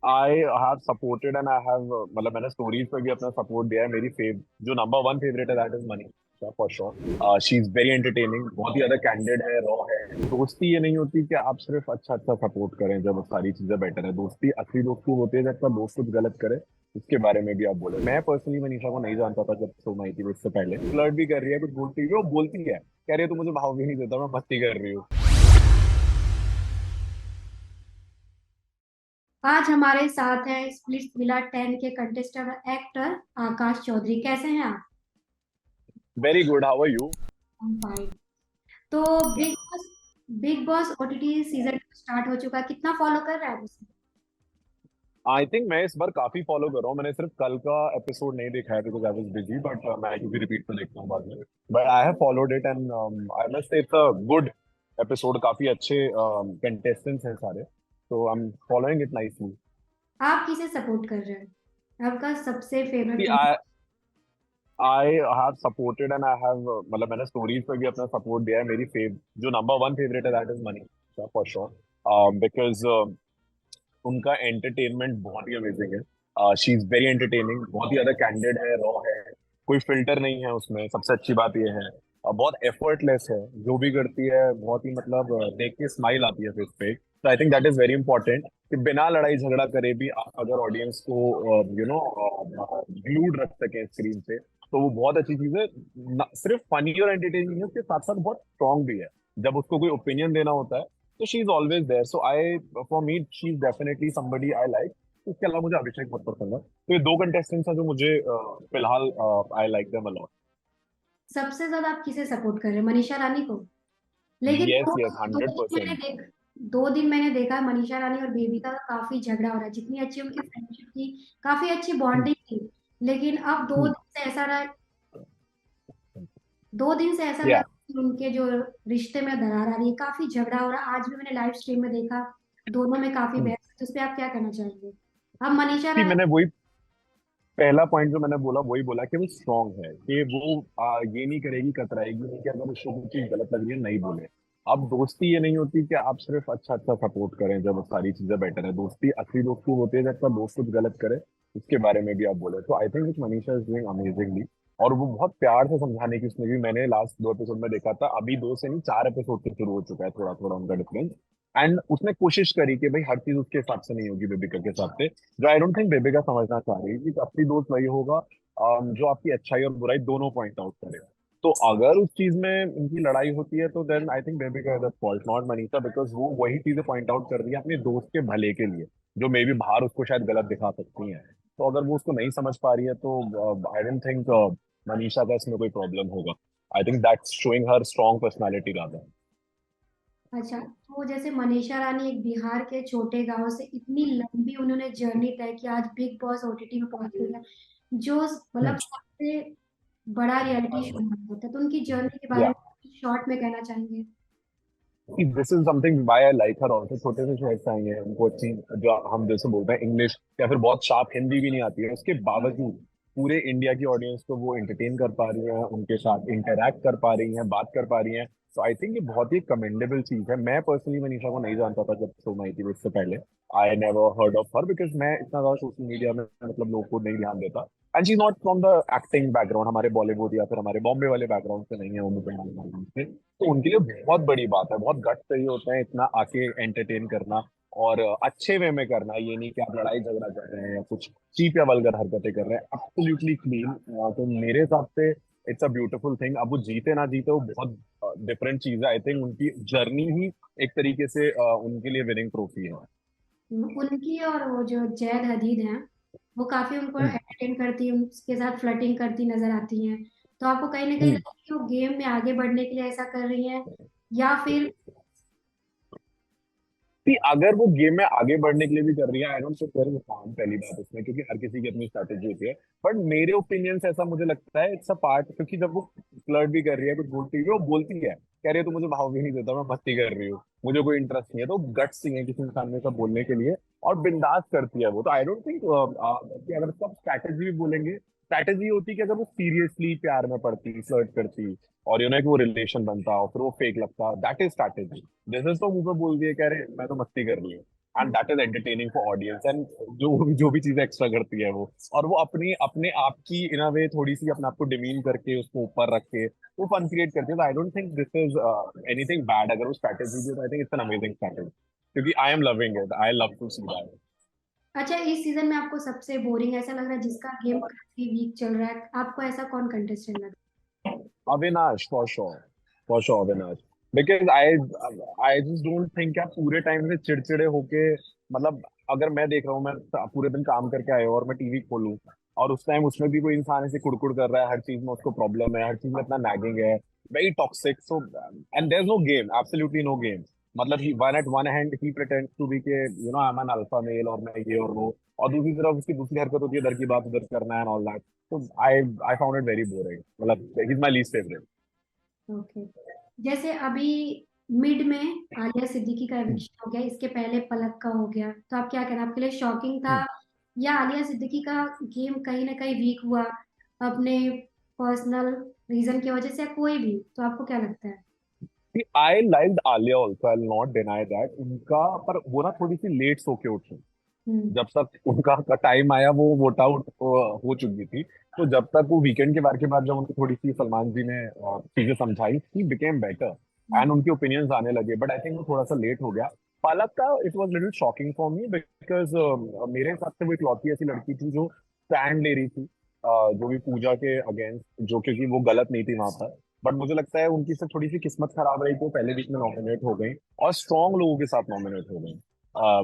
I have supported and I have मतलब मैंने stories पे भी अपना सपोर्ट दिया है। मेरी जो नंबर वन फेवरेट है that is Manisha for sure. She is very entertaining, बहुत ही ज्यादा कैंडिड है, रॉ है। दोस्ती ये नहीं होती कि आप सिर्फ अच्छा अच्छा सपोर्ट करें जब सारी चीजें बेटर है। दोस्ती असली दोस्ती होती है जब आपका दोस्त कुछ गलत करे उसके बारे में भी आप बोले। मैं पर्सनली मनीषा को नहीं जानता था जब शो में आई थी, उससे पहले फ्लर्ट भी कर रही है, कुछ बोलती है, वो बोलती है कह रही है तो मुझे भाव भी नहीं देता, मैं मस्ती कर रही हूँ। आज हमारे साथ हैं स्प्लिट्स विला 10 के कंटेस्टेंट एक्टर आकाश चौधरी। कैसे हैं आप? Very good, how are you? Fine. तो Bigg Boss OTT season start हो चुका है, कितना फॉलो कर रहे हैं आप उसे? आई थिंक मैं इस बार काफी फॉलो कर रहा हूँ। मैंने सिर्फ कल का एपिसोड नहीं देखा है because I was busy, but मैं क्योंकि रिपीट पे देखता हूँ बाद में। But I have followed it and I must say it's a good episode. काफी अच्छे कंटेस्टेंट्स हैं सारे, तो I am following it nicely. आप किसे सपोर्ट कर रहे हैं? आपका सबसे favourite I I have supported and I have मतलब मैंने स्टोरीज पे भी अपना सपोर्ट दिया है। जो नंबर वन फेवरेट है that is Manisha for sure, because उनका एंटरटेनमेंट बहुत ही अमेजिंग है। शी इज वेरी एंटरटेनिंग, बहुत ही ज्यादा कैंडिड है, रॉ है। कोई फिल्टर नहीं है उसमें, सबसे अच्छी बात ये है। बहुत एफर्टलेस है जो भी करती है, बहुत ही मतलब देख के स्माइल आती है फेस पे। तो I think that is very important कि बिना लड़ाई झगड़ा करे भी आप अगर ऑडियंस को ग्लूड रख सकें स्क्रीन पे, तो वो बहुत अच्छी चीज है। सिर्फ फनी और एंटरटेनिंग है, उसके साथ साथ बहुत स्ट्रांग भी है। जब उसको कोई ओपिनियन देना होता है तो she is always there. So I for me she is definitely somebody I like. इसके अलावा मुझे अभिषेक बहुत पसंद है। तो ये दो कंटेस्टेंट्स हैं जो मुझे फिलहाल आई लाइक देम अलॉट। सबसे ज्यादा आप किसे सपोर्ट कर रहे हैं? मनीषा रानी को? लेकिन यस दो यस, दो हंड्रेड दिन मैंने परसेंट देख 2 दिन मैंने देखा मनीषा रानी और बेबी का काफी झगड़ा हो रहा है। जितनी अच्छी उनकी फ्रेंडशिप थी, काफी अच्छी बॉन्डिंग थी, लेकिन अब 2 दिन से ऐसा रहा, 2 दिन से ऐसा लग या रहा है कि उनके जो रिश्ते में दरार आ रही है, काफी झगड़ा हो रहा है। आज भी मैंने लाइव स्ट्रीम में देखा, दोनों में काफी बहस है। तो उस पर आप क्या कहना चाहेंगे? अब मनीषा रानी। मैंने वही पहला पॉइंट जो मैंने बोला वही बोला कि वो स्ट्रांग है, कि वो ये नहीं करेगी, कतराएगी नहीं कि अगर उसको कुछ चीज गलत लग रही है नहीं बोले। अब दोस्ती ये नहीं होती कि आप सिर्फ अच्छा अच्छा सपोर्ट करें जब सारी चीजें बेटर है। दोस्ती असली दोस्ती होती है जब आपका दोस्त कुछ गलत करे उसके बारे में भी आप बोले। तो I think Manisha is doing amazingly. और वो बहुत प्यार से समझाने की, उसमें भी मैंने लास्ट दो एपिसोड में देखा था, अभी दो से नहीं चार एपिसोड से शुरू हो चुका है थोड़ा थोड़ा उनका डिफरेंस। एंड उसने कोशिश करी कि भाई हर चीज उसके हिसाब से नहीं होगी, बेबिका के हिसाब से। जो आई डोंट थिंक बेबिका समझना चाह रही है कि असली दोस्त वही होगा जो आपकी अच्छाई और बुराई दोनों पॉइंट आउट करे। तो अगर उस चीज में इनकी लड़ाई होती है तो then I think Bebika is at fault, not Manisha, because वो वही चीजें पॉइंट आउट कर रही है अपने दोस्त के भले के लिए, जो मे बी बाहर उसको शायद गलत दिखा सकती हैं। तो अगर वो उसको नहीं समझ पा रही है तो आई डोंट थिंक मनीषा का इसमें कोई प्रॉब्लम होगा। I think that's showing her strong personality rather. अच्छा, तो जैसे मनीषा रानी एक बिहार के छोटे गांव से इतनी लंबी उन्होंने जर्नी तय की, आज बिग बॉस ओटीटी में पहुंच गई है, जो मतलब सबसे बड़ा रियलिटी शो माना जाता है। तो उनकी जर्नी के बारे या में शॉर्ट में कहना चाहेंगे? This is something why I like her also. छोटे से शहर आएंगे, उनको अच्छी जो हम जैसे बोलते हैं इंग्लिश या फिर बहुत शार्प हिंदी भी नहीं आती है, उसके बावजूद पूरे इंडिया की ऑडियंस को वो एंटरटेन कर पा रही है, उनके साथ इंटरेक्ट कर पा रही हैं, बात कर पा रही हैं। तो आई थिंक ये बहुत ही कमेंडेबल चीज है। मैं पर्सनली मनीषा को नहीं जानता था जब शो में आई थी, इससे पहले I never heard of her, because मैं इतना ज्यादा सोशल मीडिया में मतलब लोगों को नहीं ध्यान देता। And she is not from the acting background, हमारे बॉलीवुड या फिर हमारे बॉम्बे वाले बैकग्राउंड से नहीं है वो, मुझे तो उनके लिए बहुत बड़ी बात है। बहुत गट चाहिए होते हैं इतना आके एंटरटेन करना, और अच्छे वे में करना। ये नहीं कि आप लड़ाई झगड़ा कर रहे हैं या कुछ चीप या वल्गर हरकतें कर रहे हैं। Absolutely clean. तो मेरे हिसाब से इट्स अ ब्यूटीफुल थिंग। अब वो जीते ना जीते वो बहुत डिफरेंट चीज है। आई थिंक उनकी जर्नी ही एक तरीके से उनके लिए विनिंग ट्रॉफी है। उनकी और वो जो जैद हदीद हैं, वो काफी उनको हम्म, एंटरटेन करती है, उसके साथ फ्लर्टिंग करती नजर आती हैं। तो आपको कहीं ना कहीं हम्म। लगता है कि वो गेम में आगे बढ़ने के लिए ऐसा कर रही हैं, या फिर? कि अगर वो गेम में आगे बढ़ने के लिए भी कर रही है, I don't think there is harm, पहली बात इसमें, क्योंकि हर किसी की अपनी स्ट्रैटेजी होती है। बट मेरे ओपिनियन से ऐसा मुझे लगता है इट्स अ पार्ट, क्योंकि जब वो फ्लर्ट भी कर रही है, कुछ बोलती है, वो बोलती है कह रही है तो मुझे भाव भी नहीं देता, मैं मस्ती कर रही हूँ, मुझे कोई इंटरेस्ट नहीं है। तो गट्स नहीं है किसी इंसान में सब बोलने के लिए, और बिंदास करती है वो। तो आई डोंट थिंक कि अगर सब स्ट्रैटेजी भी बोलेंगे, स्ट्रैटेजी होती है कि अगर वो सीरियसली प्यार में पड़ती, फ्लर्ट करती, और कि वो रिलेशन बनता और फिर वो फेक लगता, दैट इज स्ट्रैटेजी। जैसे तो मुंह पे बोल दिए कह रहे मैं तो मस्ती कर रही हूँ। And that is entertaining for audience. And जो भी चीजें एक्स्ट्रा करती है वो, और वो अपने अपने आप की इन अ वे थोड़ी सी अपने आप को डिमीन करके उसको ऊपर रख के वो फन क्रिएट करती है। I don't think this is anything bad. अगर वो स्ट्रैटेजी भी, I think it's an amazing strategy, क्योंकि I am loving it, I love to see that. अच्छा, इस सीजन में आपको सबसे बोरिंग ऐसा लग रहा है जिसका गेम काफी वीक चल रहा है, आपको ऐसा कौन कंटेस्टेंट लग Avinash, for sure Avinash. Because I just don't think कि आप पूरे टाइम से चिड़चिड़े होके, मतलब अगर मैं देख रहा हूँ, मैं पूरे दिन काम करके आया हूँ और मैं टीवी खोलूँ और उस टाइम उसमें भी कोई इंसान ऐसे कुड़कुड़ कर रहा है, हर चीज में उसको प्रॉब्लम है, हर चीज में इतना नैगिंग है, very toxic. So and there is no game, absolutely no game. मतलब he one at one hand he pretends to be के I am an alpha male और मैं ये और वो, और दूसरी तरफ उसकी दूसरी हरकत होती है इधर की बात उधर करना एंड ऑल दैट। तो I found it very boring, मतलब he is my least favourite. रहा? ओके, जैसे अभी मिड में आलिया सिद्दीकी का एविक्शन हो गया, इसके पहले पलक का हो गया, तो आप क्या कहना, आपके लिए शॉकिंग था या आलिया सिद्दीकी का गेम कहीं ना कहीं वीक हुआ अपने पर्सनल रीजन की वजह से, या कोई भी, तो आपको क्या लगता है? I liked Alia also, I will not deny that उनका, पर वो ना थोड़ी सी लेट सो के उठी। हम्म। जब तक उनका टाइम आया वो वोट आउट हो चुकी थी। तो जब तक वो वीकेंड के बार के बाद जब उनको थोड़ी सी सलमान जी ने चीजें समझाई, ही बिकेम बेटर एंड उनके ओपिनियंस आने लगे। बट आई थिंक वो थोड़ा सा लेट हो गया। पालक का it was little shocking for me, because मेरे हिसाब से वो इकलौती ऐसी लड़की थी जो स्टैंड ले रही थी जो भी पूजा के अगेंस्ट, जो क्योंकि वो गलत नहीं थी वहां पर। बट मुझे लगता है उनकी से थोड़ी सी किस्मत खराब रही, तो पहले वीक में नॉमिनेट हो गई और स्ट्रॉन्ग लोगों के साथ नॉमिनेट हो गई।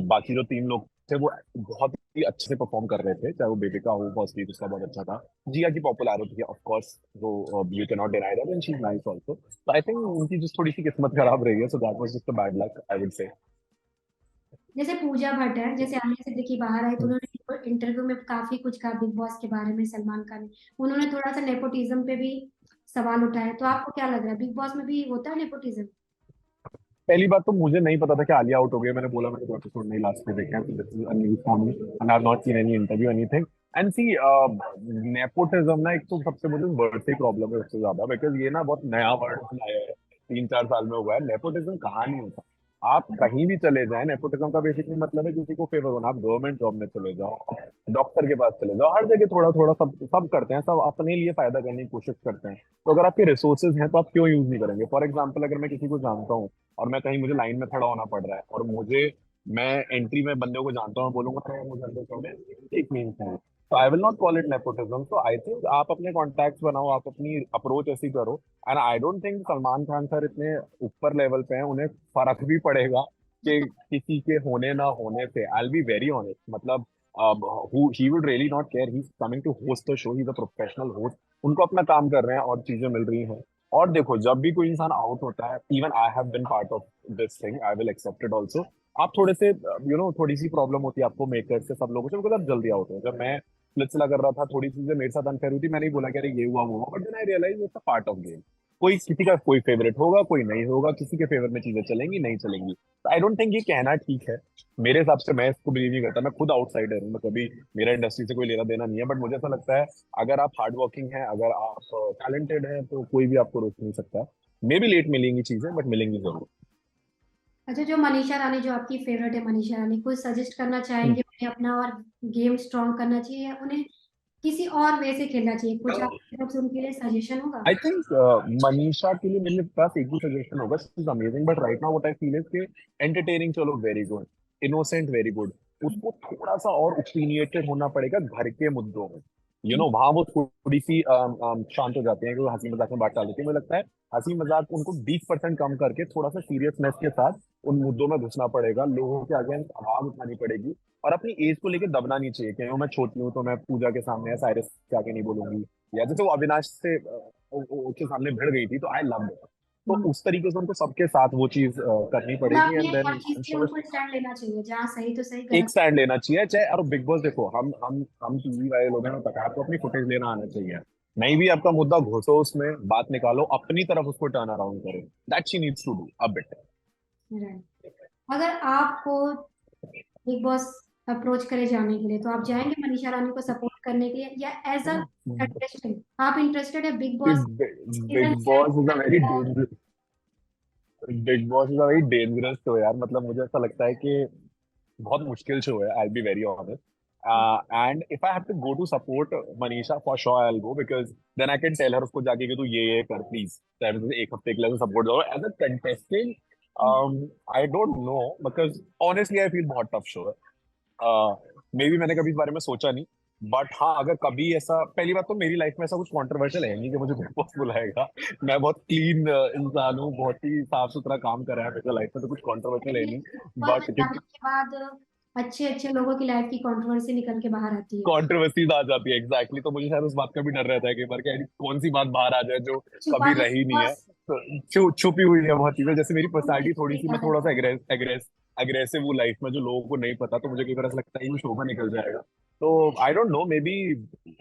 बाकी जो तीन लोग थे वो बहुत ही अच्छे से परफॉर्म कर रहे थे, चाहे वो बेबिका हो, फर्स्ट वीक उसका बहुत अच्छा था। जिया की पॉपुलैरिटी है ऑफ कोर्स, वो you can not deny that, and she is nice also. तो आई थिंक उनकी जस्ट थोड़ी सी किस्मत खराब रही है, so that was just a bad luck I would say. जैसे पूजा भट्ट है, जैसे आलिया सिद्दीकी बाहर आई तो उन्होंने इंटरव्यू में काफी कुछ कहा बिग बॉस के बारे में, सलमान खान ने, उन्होंने थोड़ा सा नेपोटिज्म पे भी सवाल उठाया, तो आपको क्या लग रहा है, बिग बॉस में भी होता है नेपोटिज्म? पहली बात तो मुझे नहीं पता था कि आलिया आउट हो गई। मैंने बोला मैंने तो एपिसोड नहीं लास्ट में देखे हैं, तो this is a news for me and I have not seen any interview anything. And see nepotism ना, एक तो सबसे बड़ी वर्ड से प्रॉब्लम है उससे ज्यादा, बिकॉज ये ना बहुत नया वर्ड आया है, 3-4 साल में हुआ है। नेपोटिज्म कहाँ नहीं होता, आप कहीं भी चले जाएं, नेपोटिज्म का बेसिकली मतलब है किसी को फेवर होना। आप गवर्नमेंट जॉब में चले जाओ, डॉक्टर के पास चले जाओ, हर जगह थोड़ा थोड़ा सब सब करते हैं, सब अपने लिए फायदा करने की कोशिश करते हैं। तो अगर आपके रिसोर्सेज हैं तो आप क्यों यूज नहीं करेंगे? फॉर एग्जाम्पल, अगर मैं किसी को जानता हूँ और मैं कहीं, मुझे लाइन में खड़ा होना पड़ रहा है और मुझे, मैं एंट्री में बंदे को जानता हूँ, बोलूंगा "अरे, मुझे अंदर छोड़े, एक मीन्स है"। तो I will not call it nepotism. तो आई थिंक आप अपने कॉन्टैक्ट्स बनाओ, आप अपनी अप्रोच ऐसी करो। And I don't think Salman Khan sir इतने ऊपर लेवल पे हैं, उन्हें फर्क भी पड़ेगा कि किसी के होने ना होने से। I will be very honest, मतलब he would really not care, he is coming to host the show, he is a professional host. उनको अपना काम कर रहे हैं और चीजें मिल रही हैं। और देखो, जब भी कोई इंसान आउट होता है, even I have been part of this thing, I will accept it also. आप थोड़े से थोड़ी सी प्रॉब्लम होती है आपको मेकर से, सब लोगों से, बिकॉज आप जल्दी आउट हो। जब मैं फ्लिट्सला कर रहा था, थोड़ी चीजें मेरे साथ अनफेयर हुई थी, मैंने ही बोला कि अरे ये हुआ वो हुआ, but then I realize it's a part of game. कोई किसी का कोई फेवरेट होगा, कोई नहीं होगा, किसी के फेवर में चीजें चलेंगी नहीं चलेंगी। तो आई डोंट थिंक ये कहना ठीक है। मेरे हिसाब से मैं इसको बिलीव नहीं करता, मैं खुद आउटसाइडर हूँ, मैं कभी, मेरा इंडस्ट्री से कोई लेना देना नहीं है, बट मुझे ऐसा लगता है अगर आप हार्ड वर्किंग हैं, अगर आप टैलेंटेड हैं, तो कोई भी आपको रोक नहीं सकता। मे बी लेट मिलेंगी चीजें, बट मिलेंगी जरूर। अच्छा, जो मनीषा रानी, जो आपकी फेवरेट है मनीषा रानी, कुछ सजेस्ट करना चाहेंगे उन्हें अपना और गेम स्ट्रॉन्ग करना चाहिए, या उन्हें किसी और वे से खेलना चाहिए, कुछ आपकी तरफ से उनके लिए सजेशन होगा? आई थिंक मनीषा के लिए मेरे पास एक ही सजेशन होगा, she is amazing, but right now what I feel is कि एंटरटेनिंग चलो very good, innocent very good, उसको थोड़ा सा और ओपिनियटेड होना पड़ेगा घर के मुद्दों में। वहां वो थोड़ी सी शांत हो जाते हैं, कि वो हंसी मजाक में बात डाल देती है। मुझे लगता है हंसी मजाक उनको 20% कम करके थोड़ा सा सीरियसनेस के साथ उन मुद्दों में घुसना पड़ेगा, लोगों के आगे आवाज उठानी पड़ेगी, और अपनी एज को लेकर दबना नहीं चाहिए कि मैं छोटी हूँ तो मैं पूजा के सामने या साइरस के आगे नहीं बोलूंगी, या जैसे वो अविनाश से उसके सामने भिड़ गई थी, तो आई लव इट। तो हम्म। उस तरीके से उनको सबके साथ वो चीज करनी मतलब पड़ेगी, अपनी एंड हर देन चीज के श्योर उनको स्टैंड लेना चाहिए, जहाँ सही तो सही, एक गलत। स्टैंड लेना चाहिए। चाहे, और बिग बॉस देखो, हम टीवी वाले लोग हैं, पता है आपको अपनी फुटेज लेना आना चाहिए। नहीं भी आपका मुद्दा घुसो उसमें, बात निकालो, अपनी तरफ उसको टर्न अराउंड करो, that she needs to do a bit. Right. अगर आपको बिग बॉस अप्रोच करे जाने के लिए, तो आप जाएंगे मनीषा रानी को सपोर्ट करने के लिए, या एज अ कंटेस्टेंट आप इंटरेस्टेड है big boss big season boss is a very 7? Big boss is a very dangerous show यार। मतलब मुझे ऐसा लगता है कि बहुत मुश्किल शो है, I be very honest. And if I have to go to support Manisha, for sure I will go, because then I can tell her उसको जाके कि तू ये कर प्लीज, चाहे मुझे एक हफ्ते के लिए सपोर्ट दो. As a contestant I don't know, because honestly I feel बहुत टफ शो है. मे बी मैंने कभी इस बारे में सोचा नहीं, बट हाँ अगर कभी ऐसा, पहली बात तो मेरी लाइफ में ऐसा कुछ कंट्रोवर्शियल है नहीं कि मुझे बिग बॉस बुलाएगा. मैं बहुत क्लीन इंसान हूँ, बहुत ही साफ सुथरा काम करा है मेरे लाइफ में, तो कुछ कंट्रोवर्शियल है ये नहीं. बस बट जाने के बाद अच्छे अच्छे लोगों की लाइफ की कंट्रोवर्सी निकल के बाहर आती है। कंट्रोवर्सीज आ जाती है, एग्जैक्टली. तो मुझे शायद उस बात का भी डर रहता है कि बार क्या कौन सी बात बाहर आ जाए जो कभी छुपाने रही से नहीं है. बस तो छुपी हुई है बहुत चीजें, जैसे मेरी पर्सनालिटी थोड़ी सी, मैं आ थोड़ा जाता सा है। अग्रेसिव हूँ लाइफ में, जो लोगों को नहीं पता, तो मुझे कई बार ऐसा लगता है कि वो शोभा निकल जाएगा. तो आई don't no, may be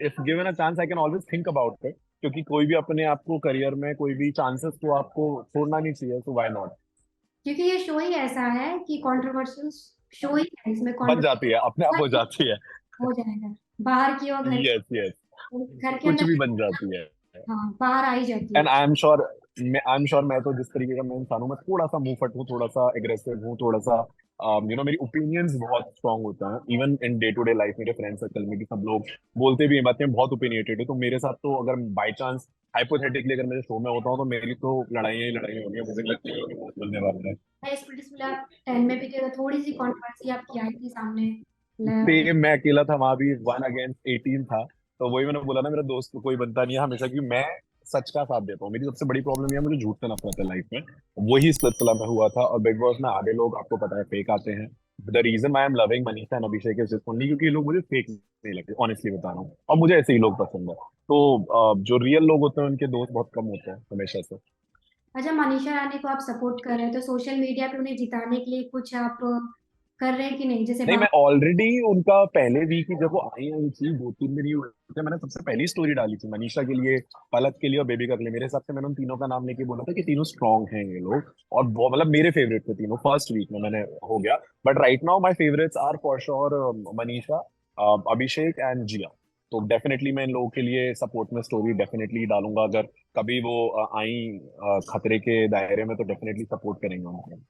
if given a chance I can always think about it, क्योंकि कोई भी अपने आप को करियर में कोई भी चांसेस को आपको छोड़ना नहीं चाहिए, तो व्हाई नॉट. क्योंकि ये शो ही ऐसा है कि कंट्रोवर्शियल शो ही है, इसमें बन जाती है, अपने आप हो कंट्रोवर्सी जाती है. हो जाएगा। बाहर की और घर यस यस, घर के कुछ अंदर भी की, बन जाती है. हाँ बाहर आ ही जाती है। एंड आई एम श्योर मैं तो जिस तरीके का मैं इंसान हूँ, मैं थोड़ा सा मुंह फट हूँ, थोड़ा सा एग्रेसिव हूँ, थोड़ा सा मेरी ओपिनियंस बहुत स्ट्रांग होता है, even in day to day life. मेरे फ्रेंड सर्कल में भी सब लोग बोलते भी हैं बातें, बहुत ओपिनियटेड है. तो मेरे साथ तो अगर बाई चांस हाइपोथेटिकली अगर मेरे शो में होता हूँ, तो मेरी तो लड़ाइयाँ ही लड़ाइयाँ होंगी, मुझे लगती है कि बहुत बोलने वाले हैं. मैं स्प्लिट स्प्लिट 10 में भी थे तो थोड़ी सी कंट्रोवर्सी आपकी आई थी सामने। सेम, मैं अकेला था वहां भी, 1 against 18 था. तो वही मैंने बोला ना, मेरा दोस्त तो कोई बनता नहीं है हमेशा, कि मैं सच का साथ देता हूँ. मेरी सबसे बड़ी प्रॉब्लम यह है, मुझे झूठ से नफरत है लाइफ में. वही सिलसिला में हुआ था. और बिग बॉस में आधे लोग आपको पता है फेक आते हैं. The reason I am loving Manisha and Abhishek is only क्योंकि ये लोग मुझे फेक नहीं लगते, ऑनेस्टली बता रहा हूँ, और मुझे ऐसे ही लोग पसंद है. तो जो रियल लोग होते हैं उनके दोस्त बहुत कम होते हैं हमेशा से. अच्छा, मनीषा रानी को आप सपोर्ट कर रहे हैं तो सोशल मीडिया पे उन्हें जिताने के लिए कुछ आप कर रहे हैं कि नहीं, जैसे नहीं, मैं बाहर। ऑलरेडी उनका पहले वीक ही जब वो आई आई थी, 2 3 दिन ही हुए थे, मैंने सबसे पहली स्टोरी डाली थी मनीषा के लिए, पलक के लिए और बेबी का के लिए. मेरे हिसाब से मैंने उन तीनों का नाम लेके बोला था कि तीनों स्ट्रांग हैं ये लोग, और मतलब मेरे फेवरेट थे तीनों. फर्स्ट वीक में मैंने हो गया. But right now my favourites are for sure Manisha, Abhishek and Jiya. तो डेफिनेटली मैं इन लोगों के लिए सपोर्ट में स्टोरी डेफिनेटली डालूंगा, अगर कभी वो आई खतरे के दायरे में, तो डेफिनेटली सपोर्ट करेंगे उनको.